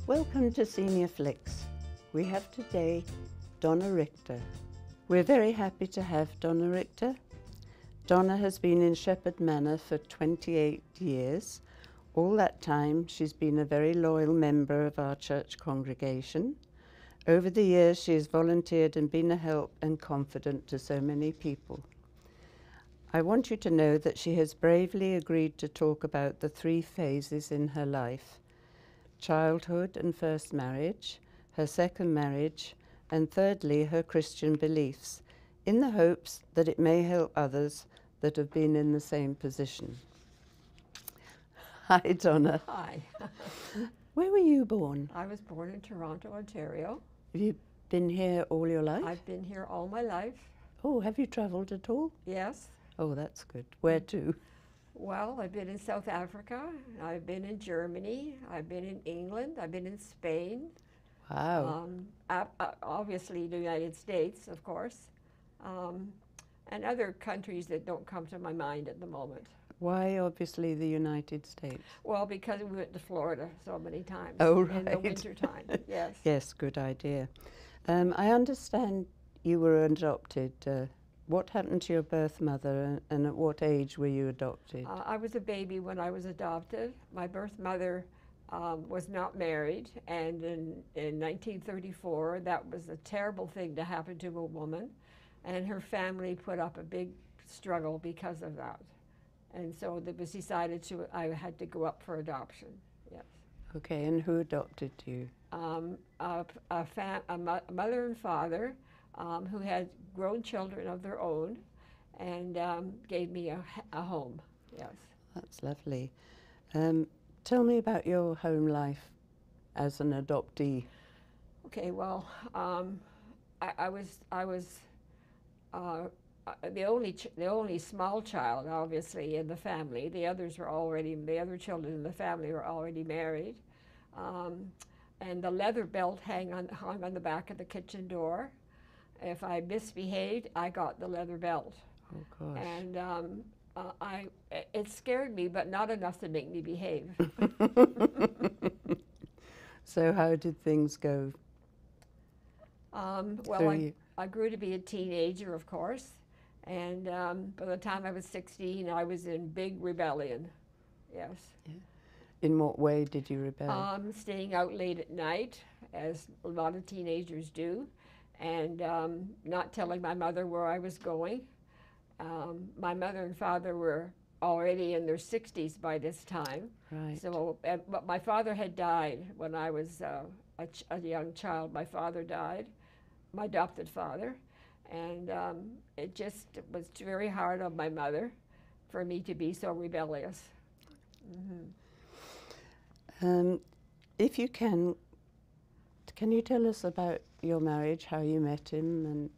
Welcome to SeniorFlix. We have today Donna Richter. We're very happy to have Donna Richter. Donna has been in Shepherd Manor for 28 years. All that time she's been a very loyal member of our church congregation. Over the years she has volunteered and been a help and confidant to so many people. I want you to know that she has bravely agreed to talk about the 3 phases in her life: childhood and first marriage, her second marriage, and thirdly, her Christian beliefs, in the hopes that it may help others that have been in the same position. Hi, Donna. Hi. Where were you born? I was born in Toronto, Ontario. Have you been here all your life? I've been here all my life. Oh, have you travelled at all? Yes. Oh, that's good. Where to? Well, I've been in South Africa, I've been in Germany, I've been in England, I've been in Spain. Wow. Obviously the United States, of course, and other countries that don't come to my mind at the moment. Why obviously the United States? Well, because we went to Florida so many times. Oh, in the right. winter time. Yes. Yes, good idea. I understand you were adopted. What happened to your birth mother, and at what age were you adopted? I was a baby when I was adopted. My birth mother was not married, and in 1934, that was a terrible thing to happen to a woman, and her family put up a big struggle because of that. And so it was decided I had to go up for adoption, yes. Okay, and who adopted you? A mother and father who had grown children of their own, and gave me a home, yes. That's lovely. Tell me about your home life as an adoptee. Okay, well, I was the only small child, obviously, in the family. The other children in the family were already married. And the leather belt hung on the back of the kitchen door. If I misbehaved, I got the leather belt. Oh, gosh. And it scared me, but not enough to make me behave. So how did things go? Well, I grew to be a teenager, of course. And by the time I was 16, I was in big rebellion, yes. Yeah. In what way did you rebel? Staying out late at night, as a lot of teenagers do, and not telling my mother where I was going. My mother and father were already in their 60s by this time. Right. So, but my father had died when I was a young child. My father died, my adopted father, and it just was very hard on my mother for me to be so rebellious. Mm-hmm. If you can you tell us about your marriage, how you met him? And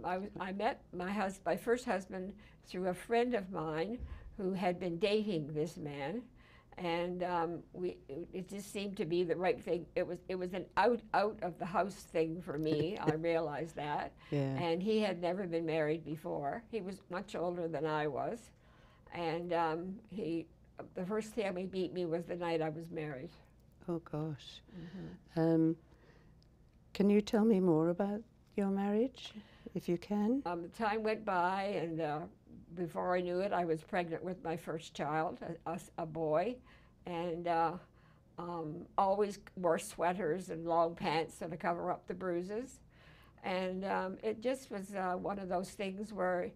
I met my first husband through a friend of mine who had been dating this man, and it just seemed to be the right thing. It was an out of the house thing for me. I realized that. Yeah. And he had never been married before. He was much older than I was, and the first time he beat me was the night I was married. Oh, gosh. Mm-hmm. Can you tell me more about your marriage, if you can? The time went by, and before I knew it, I was pregnant with my first child, a boy, and always wore sweaters and long pants to cover up the bruises. And it just was one of those things where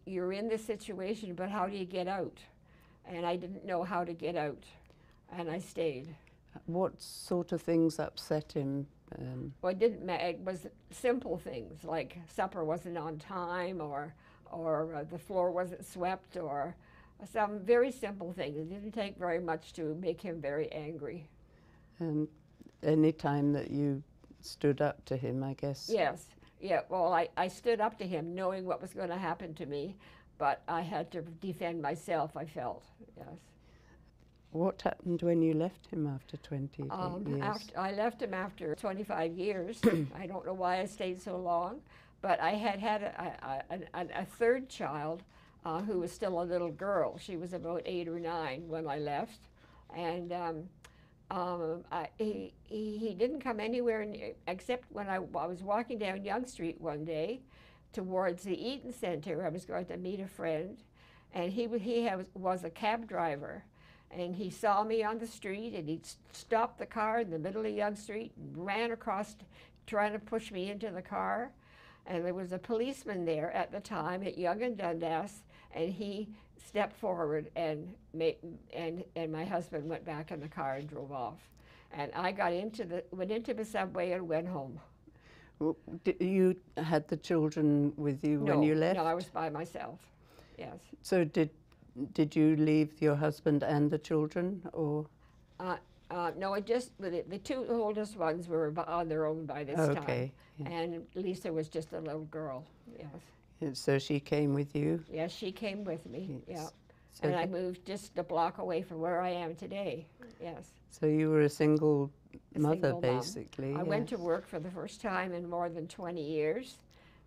you're in this situation, but how do you get out? And I didn't know how to get out, and I stayed. What sort of things upset him? Well, it was simple things, like supper wasn't on time, or the floor wasn't swept, or some very simple things. It didn't take very much to make him very angry. Any time that you stood up to him, I guess? Yes. Yeah, well, I stood up to him knowing what was going to happen to me, but I had to defend myself, I felt, yes. What happened when you left him after 20 years? I left him after 25 years. I don't know why I stayed so long, but I had a third child who was still a little girl. She was about 8 or 9 when I left, and He didn't come anywhere except when I was walking down Yonge Street one day towards the Eaton Center. I was going to meet a friend, and was a cab driver. And he saw me on the street, and he stopped the car in the middle of Yonge Street and ran across trying to push me into the car. And there was a policeman there at the time at Yonge and Dundas, and he stepped forward, and my husband went back in the car and drove off. And I went into the subway and went home. Well, you had the children with you when you left? No, I was by myself, yes. So did you leave your husband and the children, or? No, the two oldest ones were on their own by this time. Yeah. And Lisa was just a little girl, yes. And so she came with you? Yes, she came with me, Yes. yeah. So and I moved just a block away from where I am today, yes. So you were a single mother, single mom. Basically. I went to work for the first time in more than 20 years,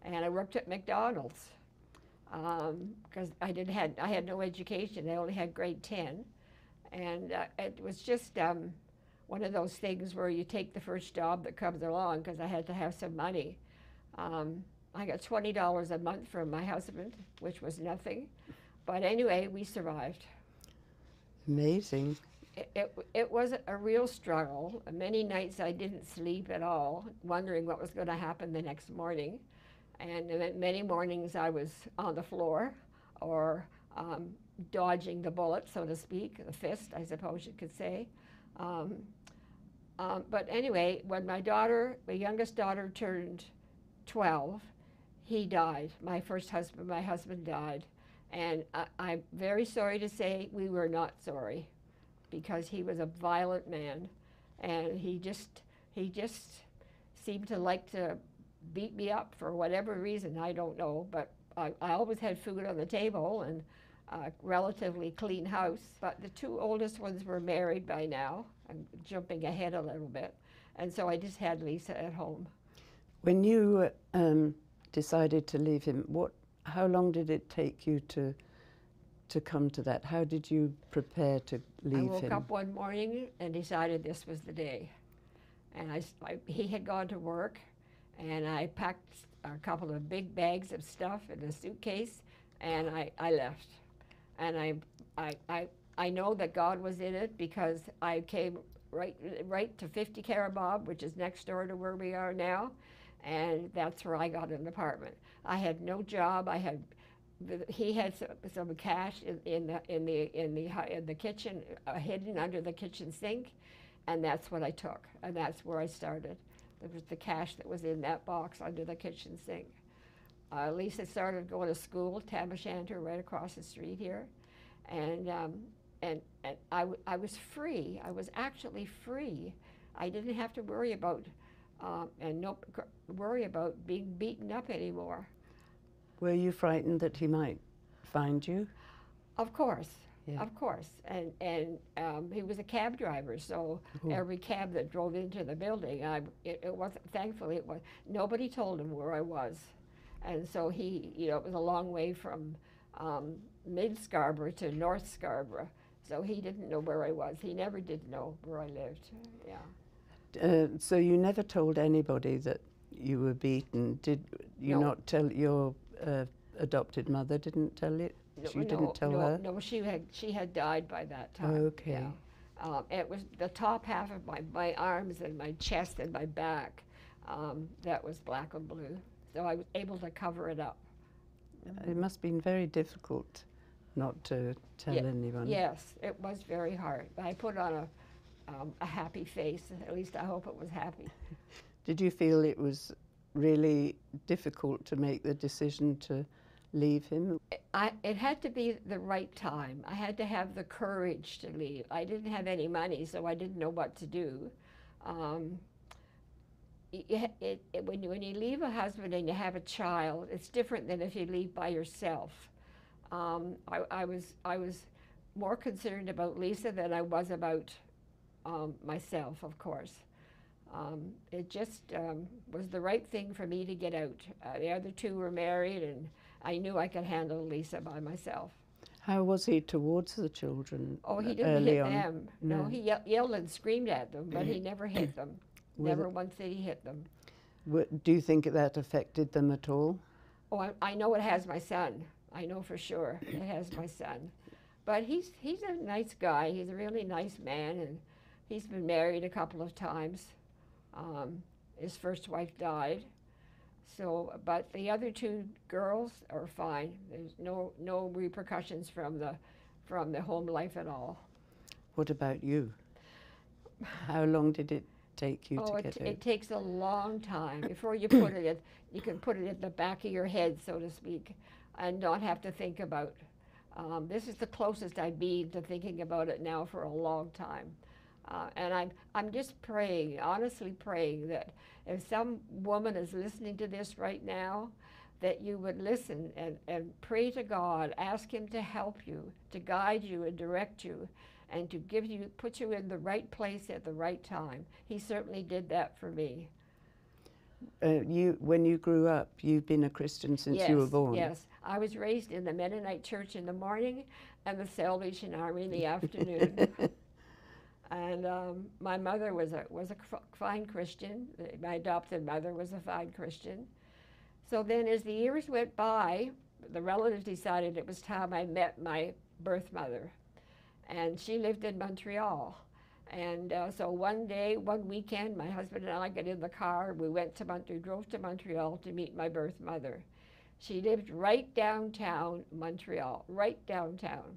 and I worked at McDonald's because I had no education. I only had grade 10, and it was just one of those things where you take the first job that comes along, because I had to have some money. I got $20 a month from my husband, which was nothing, but anyway, we survived. Amazing. It was a real struggle. Many nights I didn't sleep at all, wondering what was going to happen the next morning. And many mornings I was on the floor or dodging the bullet, so to speak, the fist, I suppose you could say. But anyway, when my youngest daughter turned 12, he died. My husband died. And I'm very sorry to say we were not sorry, because he was a violent man, and he just seemed to like to beat me up for whatever reason, I don't know, but I always had food on the table and a relatively clean house. But the two oldest ones were married by now. I'm jumping ahead a little bit. And so I just had Lisa at home. When you decided to leave him, how long did it take you to come to that? How did you prepare to leave him? I woke up one morning and decided this was the day. And he had gone to work, and I packed a couple of big bags of stuff in a suitcase, and I left. And I know that God was in it, because I came right to 50 Carabob, which is next door to where we are now, and that's where I got an apartment. I had no job. He had some cash in the kitchen, hidden under the kitchen sink, and that's what I took, and that's where I started. There was the cash that was in that box under the kitchen sink. Lisa started going to school, Tam O'Shanter, right across the street here, and I was free. I was actually free. I didn't have to worry about being beaten up anymore. Were you frightened that he might find you? Of course, yeah. Of course. And he was a cab driver, so every cab that drove into the building, thankfully nobody told him where I was. And so it was a long way from mid-Scarborough to North Scarborough, so he didn't know where I was. He never did know where I lived, yeah. So you never told anybody that you were beaten? Did you not tell your adopted mother? Didn't tell it? Didn't tell her? No, she had died by that time. Okay. Yeah. It was the top half of my arms and my chest and my back that was black and blue. So I was able to cover it up. It must have been very difficult not to tell anyone. Yes, it was very hard. I put on a happy face. At least I hope it was happy. Did you feel it was really difficult to make the decision to leave him? It had to be the right time. I had to have the courage to leave. I didn't have any money, so I didn't know what to do. When you leave a husband and you have a child, it's different than if you leave by yourself. I was more concerned about Lisa than I was about myself, of course. It just was the right thing for me to get out. The other two were married, and I knew I could handle Lisa by myself. How was he towards the children? Oh, he didn't early hit on? them. No, he yelled and screamed at them, but he never hit them. Never once did he hit them. Do you think that affected them at all? Oh, I know it has my son. I know for sure it has my son. But he's a nice guy. He's a really nice man, and he's been married a couple of times. His first wife died. So, but the other two girls are fine. There's no repercussions from the home life at all. What about you? How long did it take you to get out? It takes a long time before you put it in. You can put it at the back of your head, so to speak, and not have to think about. This is the closest I've been to thinking about it now for a long time. And I'm just praying, honestly praying, that if some woman is listening to this right now, that you would listen and pray to God, ask Him to help you, to guide you and direct you, and to put you in the right place at the right time. He certainly did that for me. When you grew up, you've been a Christian since you were born? Yes. I was raised in the Mennonite church in the morning and the Salvation Army in the afternoon. And my mother was a fine Christian. My adopted mother was a fine Christian. So then as the years went by, the relatives decided it was time I met my birth mother. And she lived in Montreal. And so one weekend, my husband and I got in the car. We drove to Montreal to meet my birth mother. She lived right downtown Montreal, right downtown.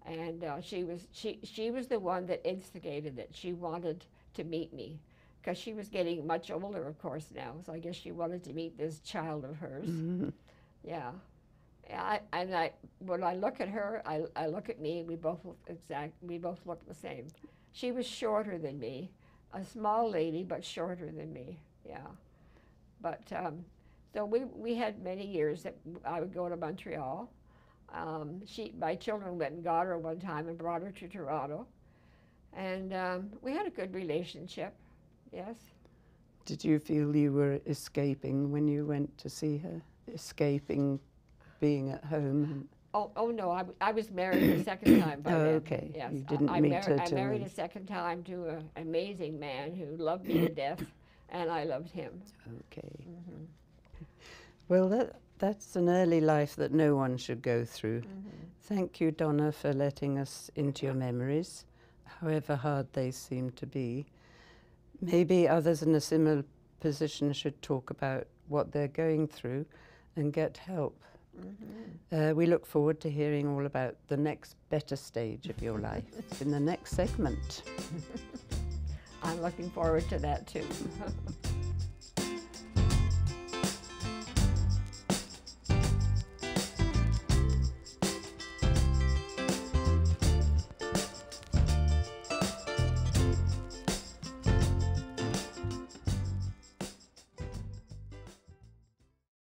And she was the one that instigated it. She wanted to meet me because she was getting much older, of course, now. So I guess she wanted to meet this child of hers. Mm-hmm. Yeah. When I look at her, I look at me. We both look the same. She was shorter than me, a small lady, but shorter than me. Yeah. But so we had many years that I would go to Montreal. My children went and got her one time and brought her to Toronto. And we had a good relationship, yes. Did you feel you were escaping when you went to see her? Escaping being at home? Oh no, I was married a second time by then. Okay, yes. You didn't meet her I married a second time to an amazing man who loved me to death, and I loved him. Okay. Mm-hmm. Well, that's an early life that no one should go through. Mm-hmm. Thank you, Donna, for letting us into your memories, however hard they seem to be. Maybe others in a similar position should talk about what they're going through and get help. Mm-hmm. We look forward to hearing all about the next better stage of your life in the next segment. I'm looking forward to that too.